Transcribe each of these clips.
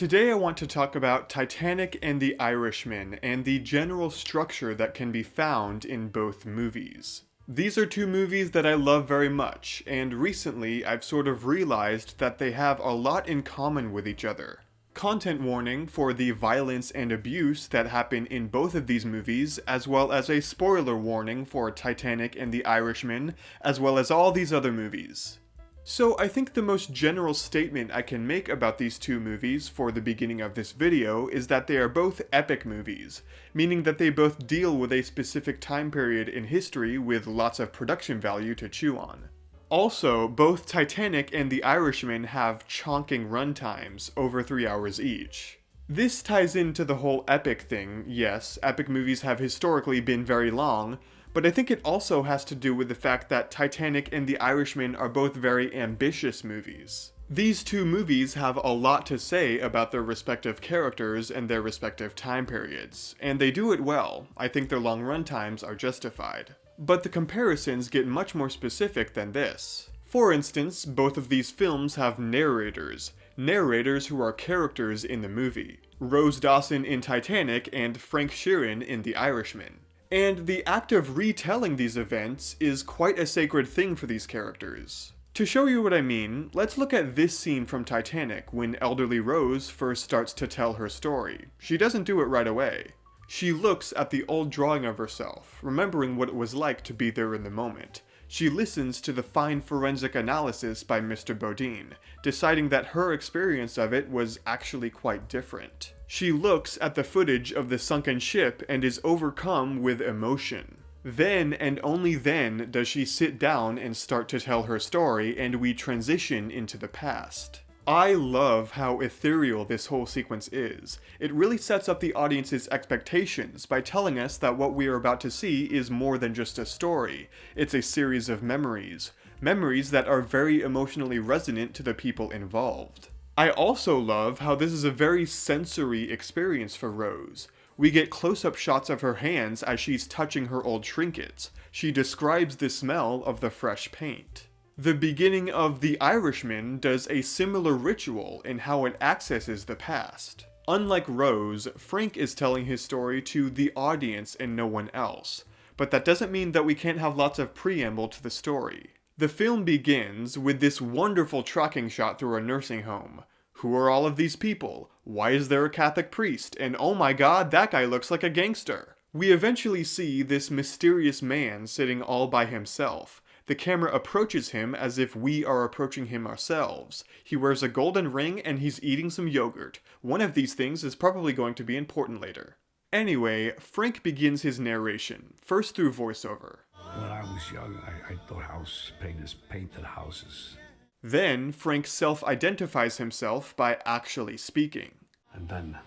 Today I want to talk about Titanic and The Irishman and the general structure that can be found in both movies. These are two movies that I love very much, and recently I've sort of realized that they have a lot in common with each other. Content warning for the violence and abuse that happen in both of these movies, as well as a spoiler warning for Titanic and The Irishman, as well as all these other movies. So I think the most general statement I can make about these two movies for the beginning of this video is that they are both epic movies, meaning that they both deal with a specific time period in history with lots of production value to chew on. Also, both Titanic and The Irishman have chonking runtimes, over 3 hours each. This ties into the whole epic thing. Yes, epic movies have historically been very long, but I think it also has to do with the fact that Titanic and The Irishman are both very ambitious movies. These two movies have a lot to say about their respective characters and their respective time periods, and they do it well. I think their long runtimes are justified. But the comparisons get much more specific than this. For instance, both of these films have narrators who are characters in the movie. Rose Dawson in Titanic and Frank Sheeran in The Irishman. And the act of retelling these events is quite a sacred thing for these characters. To show you what I mean, let's look at this scene from Titanic when elderly Rose first starts to tell her story. She doesn't do it right away. She looks at the old drawing of herself, remembering what it was like to be there in the moment. She listens to the fine forensic analysis by Mr. Bodine, deciding that her experience of it was actually quite different. She looks at the footage of the sunken ship and is overcome with emotion. Then and only then does she sit down and start to tell her story, and we transition into the past. I love how ethereal this whole sequence is. It really sets up the audience's expectations by telling us that what we are about to see is more than just a story. It's a series of memories. Memories that are very emotionally resonant to the people involved. I also love how this is a very sensory experience for Rose. We get close-up shots of her hands as she's touching her old trinkets. She describes the smell of the fresh paint. The beginning of The Irishman does a similar ritual in how it accesses the past. Unlike Rose, Frank is telling his story to the audience and no one else. But that doesn't mean that we can't have lots of preamble to the story. The film begins with this wonderful tracking shot through a nursing home. Who are all of these people? Why is there a Catholic priest? And oh my god, that guy looks like a gangster. We eventually see this mysterious man sitting all by himself. The camera approaches him as if we are approaching him ourselves. He wears a golden ring and he's eating some yogurt. One of these things is probably going to be important later. Anyway, Frank begins his narration, first through voiceover. When I was young, I thought house painters painted houses. Then, Frank self-identifies himself by actually speaking. And then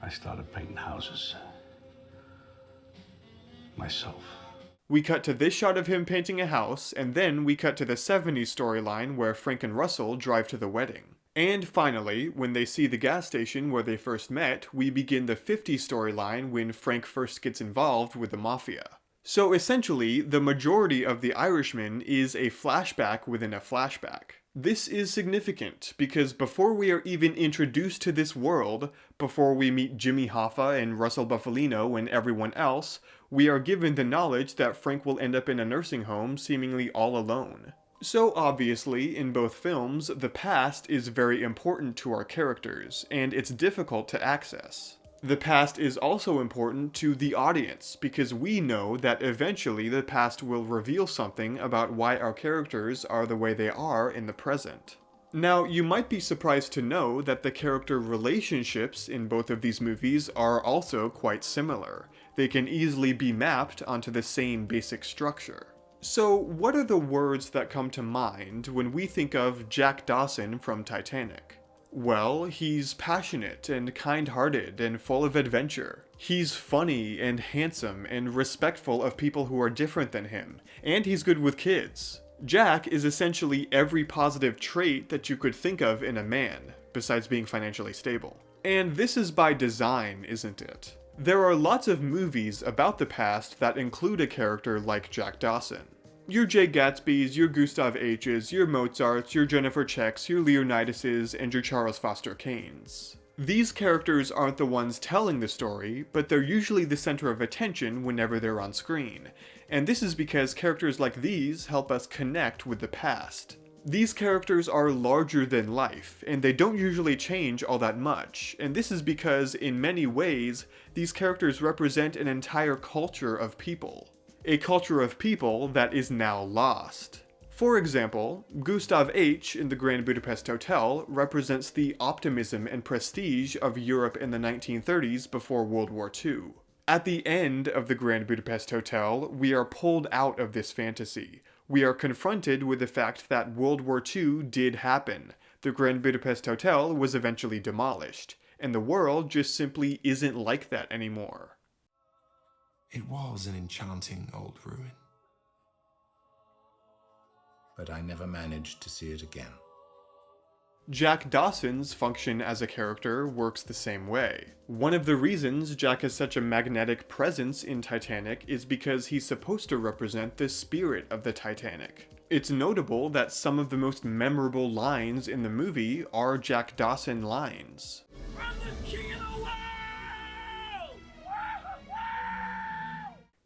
I started painting houses myself. We cut to this shot of him painting a house, and then we cut to the 70s storyline where Frank and Russell drive to the wedding. And finally, when they see the gas station where they first met, we begin the 50s storyline when Frank first gets involved with the mafia. So essentially, the majority of The Irishman is a flashback within a flashback. This is significant because before we are even introduced to this world, before we meet Jimmy Hoffa and Russell Bufalino and everyone else, we are given the knowledge that Frank will end up in a nursing home seemingly all alone. So obviously, in both films, the past is very important to our characters, and it's difficult to access. The past is also important to the audience, because we know that eventually the past will reveal something about why our characters are the way they are in the present. Now, you might be surprised to know that the character relationships in both of these movies are also quite similar. They can easily be mapped onto the same basic structure. So, what are the words that come to mind when we think of Jack Dawson from Titanic? Well, he's passionate and kind-hearted and full of adventure. He's funny and handsome and respectful of people who are different than him. And he's good with kids. Jack is essentially every positive trait that you could think of in a man, besides being financially stable. And this is by design, isn't it? There are lots of movies about the past that include a character like Jack Dawson. Your Jay Gatsby's, your Gustav H's, your Mozart's, your Jennifer Check's, your Leonidas's, and your Charles Foster Kane's. These characters aren't the ones telling the story, but they're usually the center of attention whenever they're on screen. And this is because characters like these help us connect with the past. These characters are larger than life, and they don't usually change all that much, and this is because, in many ways, these characters represent an entire culture of people. A culture of people that is now lost. For example, Gustav H. in the Grand Budapest Hotel represents the optimism and prestige of Europe in the 1930s before World War II. At the end of the Grand Budapest Hotel, we are pulled out of this fantasy. We are confronted with the fact that World War II did happen. The Grand Budapest Hotel was eventually demolished, and the world just simply isn't like that anymore. It was an enchanting old ruin, but I never managed to see it again. Jack Dawson's function as a character works the same way. One of the reasons Jack has such a magnetic presence in Titanic is because he's supposed to represent the spirit of the Titanic. It's notable that some of the most memorable lines in the movie are Jack Dawson lines. I'm the king of the world!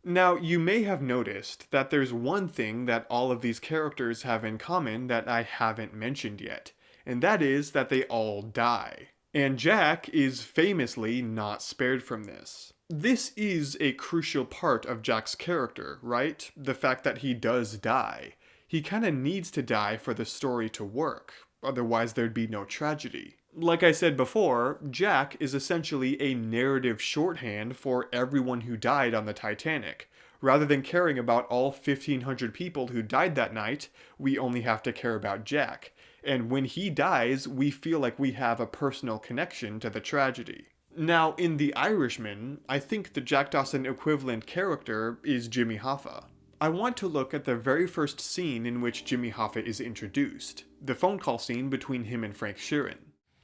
Now, you may have noticed that there's one thing that all of these characters have in common that I haven't mentioned yet, and that is that they all die. And Jack is famously not spared from this. This is a crucial part of Jack's character, right? The fact that he does die. He kinda needs to die for the story to work, otherwise there'd be no tragedy. Like I said before, Jack is essentially a narrative shorthand for everyone who died on the Titanic. Rather than caring about all 1,500 people who died that night, we only have to care about Jack. And when he dies, we feel like we have a personal connection to the tragedy. Now, in The Irishman, I think the Jack Dawson equivalent character is Jimmy Hoffa. I want to look at the very first scene in which Jimmy Hoffa is introduced, the phone call scene between him and Frank Sheeran.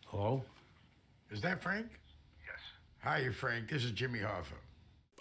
Hello? Is that Frank? Yes. Hi, Frank. This is Jimmy Hoffa.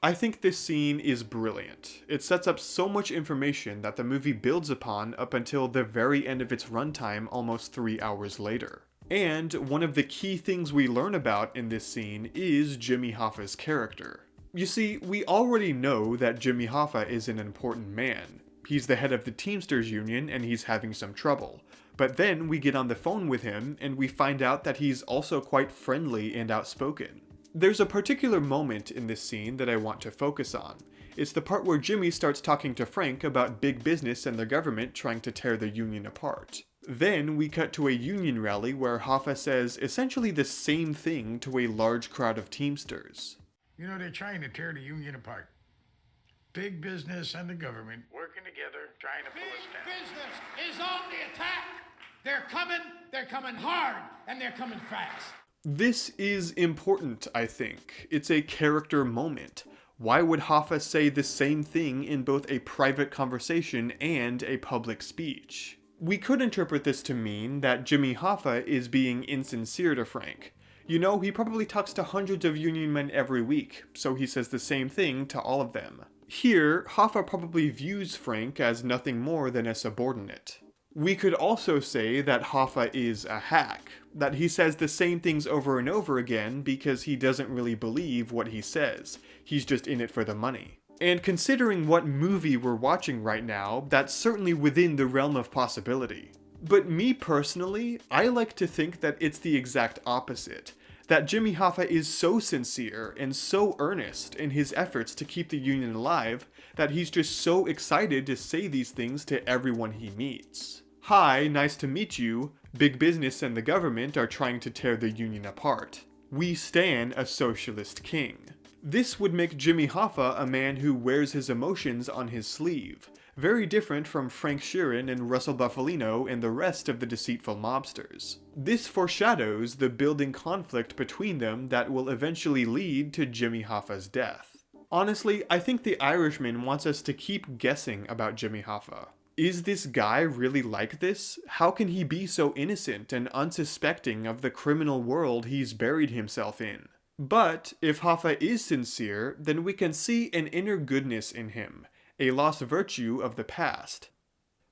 I think this scene is brilliant. It sets up so much information that the movie builds upon up until the very end of its runtime almost 3 hours later. And one of the key things we learn about in this scene is Jimmy Hoffa's character. You see, we already know that Jimmy Hoffa is an important man. He's the head of the Teamsters Union and he's having some trouble. But then we get on the phone with him and we find out that he's also quite friendly and outspoken. There's a particular moment in this scene that I want to focus on. It's the part where Jimmy starts talking to Frank about big business and the government trying to tear the union apart. Then we cut to a union rally where Hoffa says essentially the same thing to a large crowd of Teamsters. You know, they're trying to tear the union apart. Big business and the government working together, trying to pull us down. Big business is on the attack. They're coming hard, and they're coming fast. This is important, I think. It's a character moment. Why would Hoffa say the same thing in both a private conversation and a public speech? We could interpret this to mean that Jimmy Hoffa is being insincere to Frank. You know, he probably talks to hundreds of union men every week, so he says the same thing to all of them. Here, Hoffa probably views Frank as nothing more than a subordinate. We could also say that Hoffa is a hack, that he says the same things over and over again because he doesn't really believe what he says. He's just in it for the money. And considering what movie we're watching right now, that's certainly within the realm of possibility. But me personally, I like to think that it's the exact opposite. That Jimmy Hoffa is so sincere and so earnest in his efforts to keep the union alive that he's just so excited to say these things to everyone he meets. Hi, nice to meet you. Big business and the government are trying to tear the union apart. We stan a socialist king. This would make Jimmy Hoffa a man who wears his emotions on his sleeve. Very different from Frank Sheeran and Russell Buffalino and the rest of the deceitful mobsters. This foreshadows the building conflict between them that will eventually lead to Jimmy Hoffa's death. Honestly, I think The Irishman wants us to keep guessing about Jimmy Hoffa. Is this guy really like this? How can he be so innocent and unsuspecting of the criminal world he's buried himself in? But if Hoffa is sincere, then we can see an inner goodness in him. a lost virtue of the past,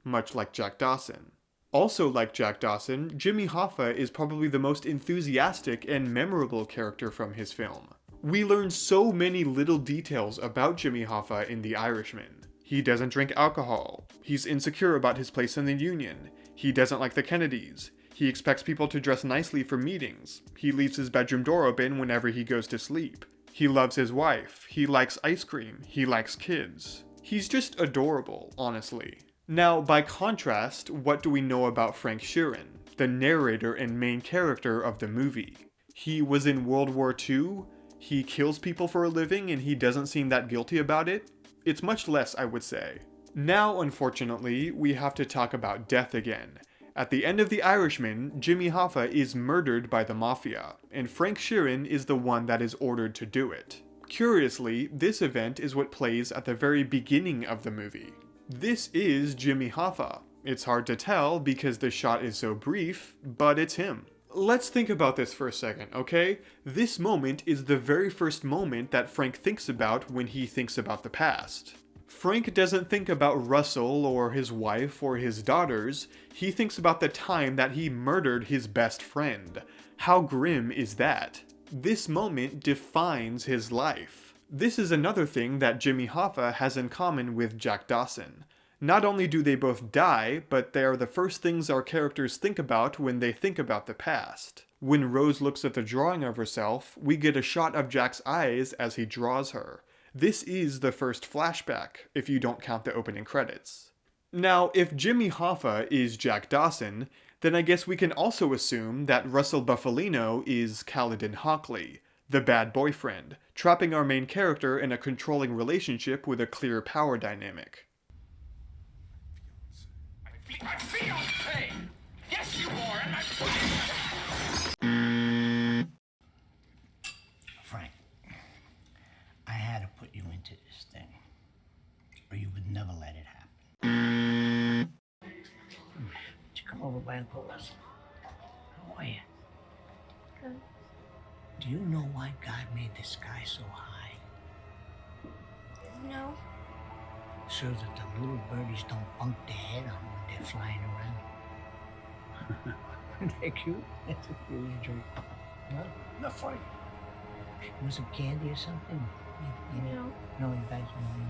much like Jack Dawson. Also like Jack Dawson, Jimmy Hoffa is probably the most enthusiastic and memorable character from his film. We learn so many little details about Jimmy Hoffa in The Irishman. He doesn't drink alcohol. He's insecure about his place in the Union. He doesn't like the Kennedys. He expects people to dress nicely for meetings. He leaves his bedroom door open whenever he goes to sleep. He loves his wife. He likes ice cream. He likes kids. He's just adorable, honestly. Now, by contrast, what do we know about Frank Sheeran, the narrator and main character of the movie? He was in World War II, he kills people for a living, and he doesn't seem that guilty about it? It's much less, I would say. Now, unfortunately, we have to talk about death again. At the end of The Irishman, Jimmy Hoffa is murdered by the Mafia, and Frank Sheeran is the one that is ordered to do it. Curiously, this event is what plays at the very beginning of the movie. This is Jimmy Hoffa. It's hard to tell because the shot is so brief, but it's him. Let's think about this for a second, okay? This moment is the very first moment that Frank thinks about when he thinks about the past. Frank doesn't think about Russell or his wife or his daughters. He thinks about the time that he murdered his best friend. How grim is that? This moment defines his life. This is another thing that Jimmy Hoffa has in common with Jack Dawson. Not only do they both die, but they are the first things our characters think about when they think about the past. When Rose looks at the drawing of herself, we get a shot of Jack's eyes as he draws her. This is the first flashback, if you don't count the opening credits. Now, if Jimmy Hoffa is Jack Dawson, then I guess we can also assume that Russell Buffalino is Caledon Hockley, the bad boyfriend, trapping our main character in a controlling relationship with a clear power dynamic. My fiancé! Yes, you are, and Frank, I had to put you into this thing, or you would never let it happen. Would you come over by Uncle Russell? How are you? Good. Do you know why God made the sky so high? No. So that the little birdies don't bump their head on when they're flying around. Isn't that cute? That's a cute joke. No? Not funny. Want some candy or something? No. No, you guys don't want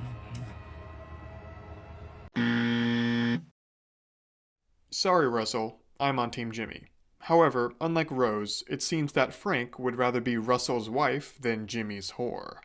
candy. Sorry, Russell. I'm on Team Jimmy. However, unlike Rose, it seems that Frank would rather be Russell's wife than Jimmy's whore.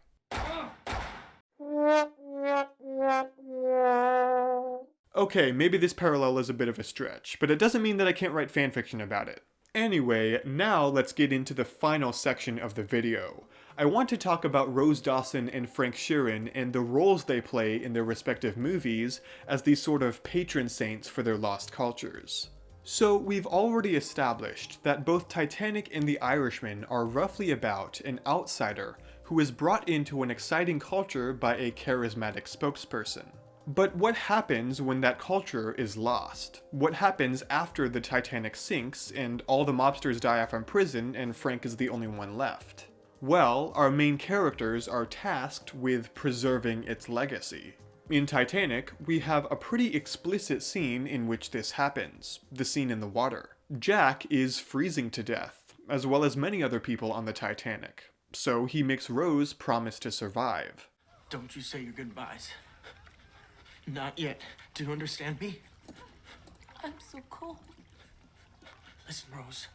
Okay, maybe this parallel is a bit of a stretch, but it doesn't mean that I can't write fanfiction about it. Anyway, now let's get into the final section of the video. I want to talk about Rose Dawson and Frank Sheeran and the roles they play in their respective movies as these sort of patron saints for their lost cultures. So we've already established that both Titanic and The Irishman are roughly about an outsider who is brought into an exciting culture by a charismatic spokesperson. But what happens when that culture is lost? What happens after the Titanic sinks and all the mobsters die off in prison and Frank is the only one left? Well, our main characters are tasked with preserving its legacy. In Titanic, we have a pretty explicit scene in which this happens, the scene in the water. Jack is freezing to death, as well as many other people on the Titanic, so he makes Rose promise to survive. Don't you say your goodbyes. Not yet. Do you understand me? I'm so cold. Listen, Rose.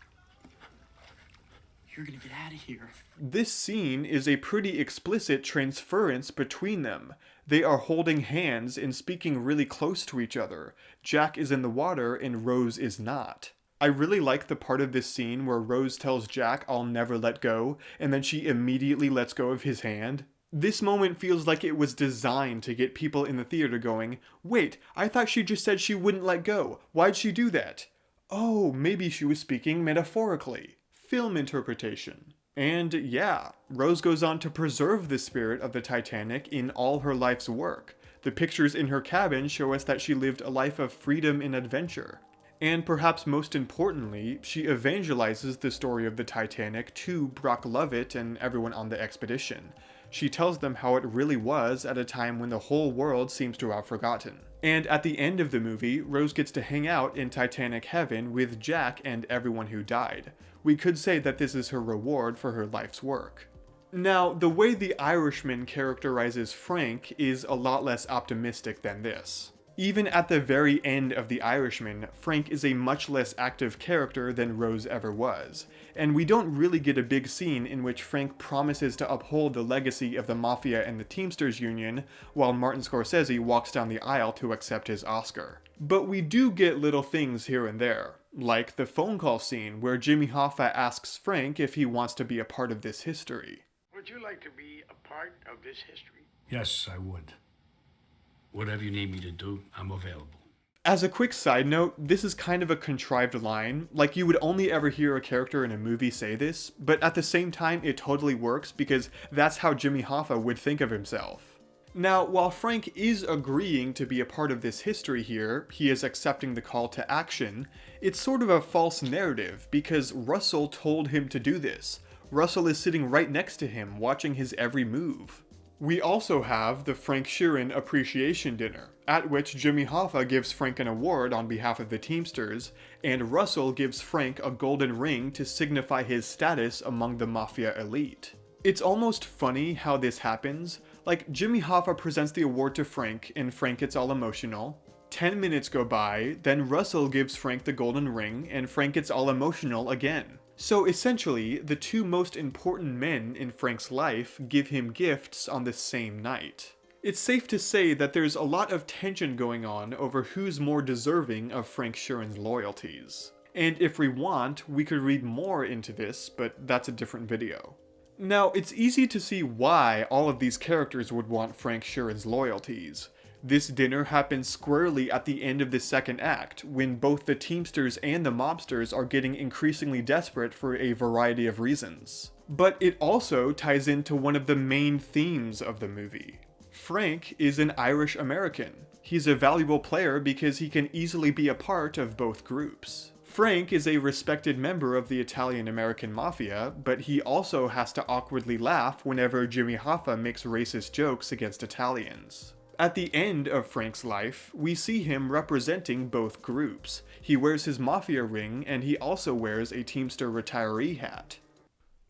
You're gonna get out of here. This scene is a pretty explicit transference between them. They are holding hands and speaking really close to each other. Jack is in the water and Rose is not. I really like the part of this scene where Rose tells Jack, "I'll never let go," and then she immediately lets go of his hand. This moment feels like it was designed to get people in the theater going, "Wait, I thought she just said she wouldn't let go. Why'd she do that? Oh, maybe she was speaking metaphorically." Film interpretation. And yeah, Rose goes on to preserve the spirit of the Titanic in all her life's work. The pictures in her cabin show us that she lived a life of freedom and adventure. And perhaps most importantly, she evangelizes the story of the Titanic to Brock Lovett and everyone on the expedition. She tells them how it really was at a time when the whole world seems to have forgotten. And at the end of the movie, Rose gets to hang out in Titanic heaven with Jack and everyone who died. We could say that this is her reward for her life's work. Now, the way The Irishman characterizes Frank is a lot less optimistic than this. Even at the very end of The Irishman, Frank is a much less active character than Rose ever was, and we don't really get a big scene in which Frank promises to uphold the legacy of the Mafia and the Teamsters Union while Martin Scorsese walks down the aisle to accept his Oscar. But we do get little things here and there, like the phone call scene where Jimmy Hoffa asks Frank if he wants to be a part of this history. Would you like to be a part of this history? Yes, I would. Whatever you need me to do, I'm available. As a quick side note, this is kind of a contrived line, like you would only ever hear a character in a movie say this, but at the same time it totally works because that's how Jimmy Hoffa would think of himself. Now, while Frank is agreeing to be a part of this history here, he is accepting the call to action, it's sort of a false narrative because Russell told him to do this. Russell is sitting right next to him, watching his every move. We also have the Frank Sheeran Appreciation Dinner, at which Jimmy Hoffa gives Frank an award on behalf of the Teamsters, and Russell gives Frank a golden ring to signify his status among the Mafia elite. It's almost funny how this happens. Like, Jimmy Hoffa presents the award to Frank, and Frank gets all emotional. 10 minutes go by, then Russell gives Frank the golden ring, and Frank gets all emotional again. So essentially, the two most important men in Frank's life give him gifts on the same night. It's safe to say that there's a lot of tension going on over who's more deserving of Frank Sheeran's loyalties. And if we want, we could read more into this, but that's a different video. Now, it's easy to see why all of these characters would want Frank Sheeran's loyalties. This dinner happens squarely at the end of the second act, when both the Teamsters and the mobsters are getting increasingly desperate for a variety of reasons. But it also ties into one of the main themes of the movie. Frank is an Irish American. He's a valuable player because he can easily be a part of both groups. Frank is a respected member of the Italian American Mafia, but he also has to awkwardly laugh whenever Jimmy Hoffa makes racist jokes against Italians. At the end of Frank's life, we see him representing both groups. He wears his Mafia ring, and he also wears a Teamster retiree hat.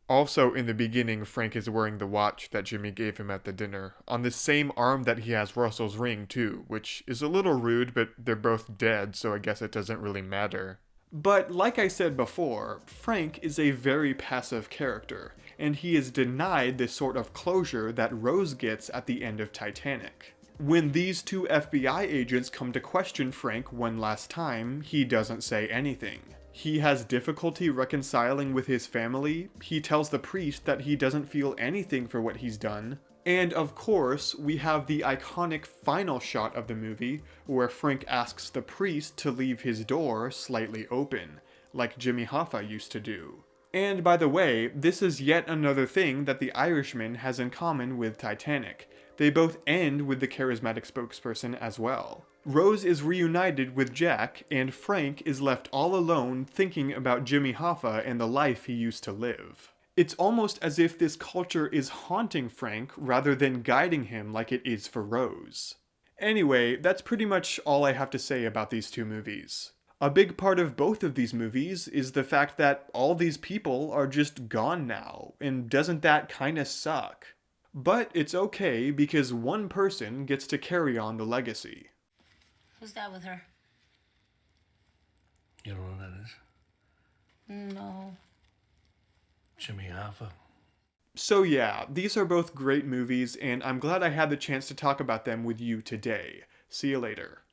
Also, in the beginning, Frank is wearing the watch that Jimmy gave him at the dinner, on the same arm that he has Russell's ring too, which is a little rude, but they're both dead, so I guess it doesn't really matter. But like I said before, Frank is a very passive character, and he is denied the sort of closure that Rose gets at the end of Titanic. When these two FBI agents come to question Frank one last time, he doesn't say anything. He has difficulty reconciling with his family, he tells the priest that he doesn't feel anything for what he's done, and of course, we have the iconic final shot of the movie, where Frank asks the priest to leave his door slightly open, like Jimmy Hoffa used to do. And by the way, this is yet another thing that The Irishman has in common with Titanic. They both end with the charismatic spokesperson as well. Rose is reunited with Jack, and Frank is left all alone thinking about Jimmy Hoffa and the life he used to live. It's almost as if this culture is haunting Frank rather than guiding him like it is for Rose. Anyway, that's pretty much all I have to say about these two movies. A big part of both of these movies is the fact that all these people are just gone now, and doesn't that kinda suck? But it's okay because one person gets to carry on the legacy. Who's that with her? You don't know who that is? No. Jimmy Hoffa. So yeah, these are both great movies, and I'm glad I had the chance to talk about them with you today. See you later.